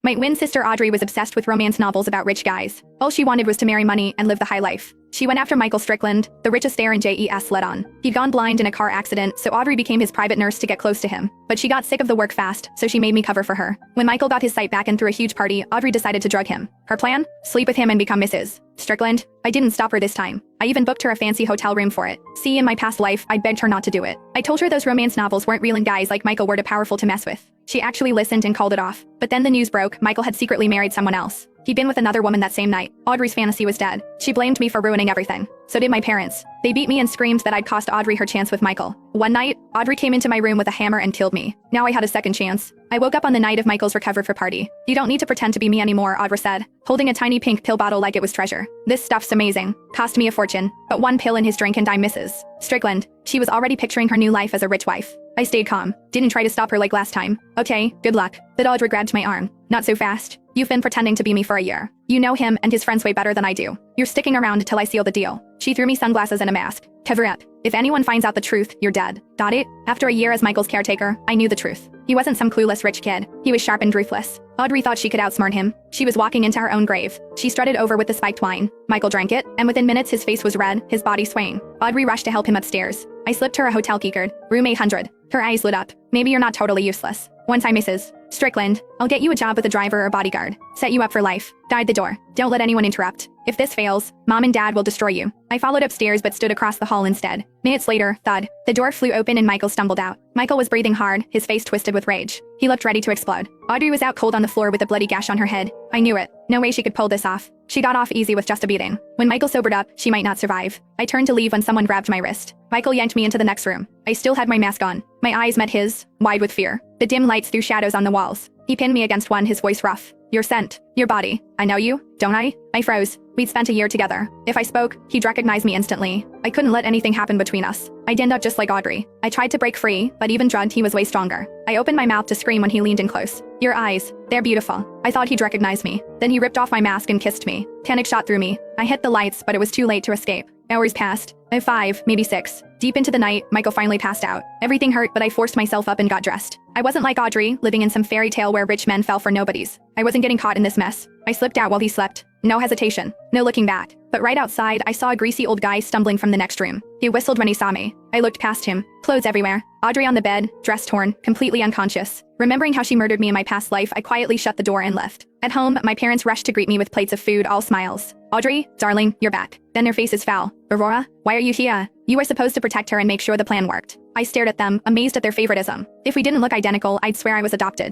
My twin sister Audrey was obsessed with romance novels about rich guys. All she wanted was to marry money and live the high life. She went after Michael Strickland, the richest heir in JES let on. He'd gone blind in a car accident, so Audrey became his private nurse to get close to him. But she got sick of the work fast, so she made me cover for her. When Michael got his sight back and threw a huge party, Audrey decided to drug him. Her plan? Sleep with him and become Mrs. Strickland. I didn't stop her this time. I even booked her a fancy hotel room for it. See, in my past life, I begged her not to do it. I told her those romance novels weren't real and guys like Michael were too powerful to mess with. She actually listened and called it off. But then the news broke, Michael had secretly married someone else. He'd been with another woman that same night. Audrey's fantasy was dead. She blamed me for ruining everything. So did my parents. They beat me and screamed that I'd cost Audrey her chance with Michael. One night, Audrey came into my room with a hammer and killed me. Now I had a second chance. I woke up on the night of Michael's recovered for party. You don't need to pretend to be me anymore, Audrey said, holding a tiny pink pill bottle like it was treasure. This stuff's amazing. Cost me a fortune. But one pill in his drink and I'm Mrs. Strickland. She was already picturing her new life as a rich wife. I stayed calm. Didn't try to stop her like last time. Okay, good luck. But Audrey grabbed my arm. Not so fast. You've been pretending to be me for a year. You know him and his friends way better than I do. You're sticking around till I seal the deal. She threw me sunglasses and a mask. Cover up. If anyone finds out the truth, you're dead. Got it? After a year as Michael's caretaker, I knew the truth. He wasn't some clueless rich kid. He was sharp and ruthless. Audrey thought she could outsmart him. She was walking into her own grave. She strutted over with the spiked wine. Michael drank it, and within minutes his face was red, his body swaying. Audrey rushed to help him upstairs. I slipped her a hotel keycard. Room 800. Her eyes lit up. Maybe you're not totally useless. Once I'm Mrs. Strickland, I'll get you a job with a driver or bodyguard. Set you up for life. Guide the door. Don't let anyone interrupt. If this fails, Mom and Dad will destroy you. I followed upstairs but stood across the hall instead. Minutes later, thud. The door flew open and Michael stumbled out. Michael was breathing hard, his face twisted with rage. He looked ready to explode. Audrey was out cold on the floor with a bloody gash on her head. I knew it. No way she could pull this off. She got off easy with just a beating. When Michael sobered up, she might not survive. I turned to leave when someone grabbed my wrist. Michael yanked me into the next room. I still had my mask on. My eyes met his, wide with fear. The dim lights threw shadows on the walls. He pinned me against one, his voice rough. Your scent. Your body. I know you, don't I? I froze. We'd spent a year together. If I spoke, he'd recognize me instantly. I couldn't let anything happen between us. I'd end up just like Audrey. I tried to break free, but even drugged, he was way stronger. I opened my mouth to scream when he leaned in close. Your eyes. They're beautiful. I thought he'd recognize me. Then he ripped off my mask and kissed me. Panic shot through me. I hit the lights, but it was too late to escape. Hours passed. 5, maybe 6. Deep into the night, Michael finally passed out. Everything hurt, but I forced myself up and got dressed. I wasn't like Audrey, living in some fairy tale where rich men fell for nobodies. I wasn't getting caught in this mess. I slipped out while he slept. No hesitation. No looking back. But right outside, I saw a greasy old guy stumbling from the next room. He whistled when he saw me. I looked past him. Clothes everywhere. Audrey on the bed, dress torn, completely unconscious. Remembering how she murdered me in my past life, I quietly shut the door and left. At home, my parents rushed to greet me with plates of food, all smiles. Audrey, darling, you're back. Then their faces fell. Aurora, why are you here? You were supposed to protect her and make sure the plan worked. I stared at them, amazed at their favoritism. If we didn't look identical, I'd swear I was adopted.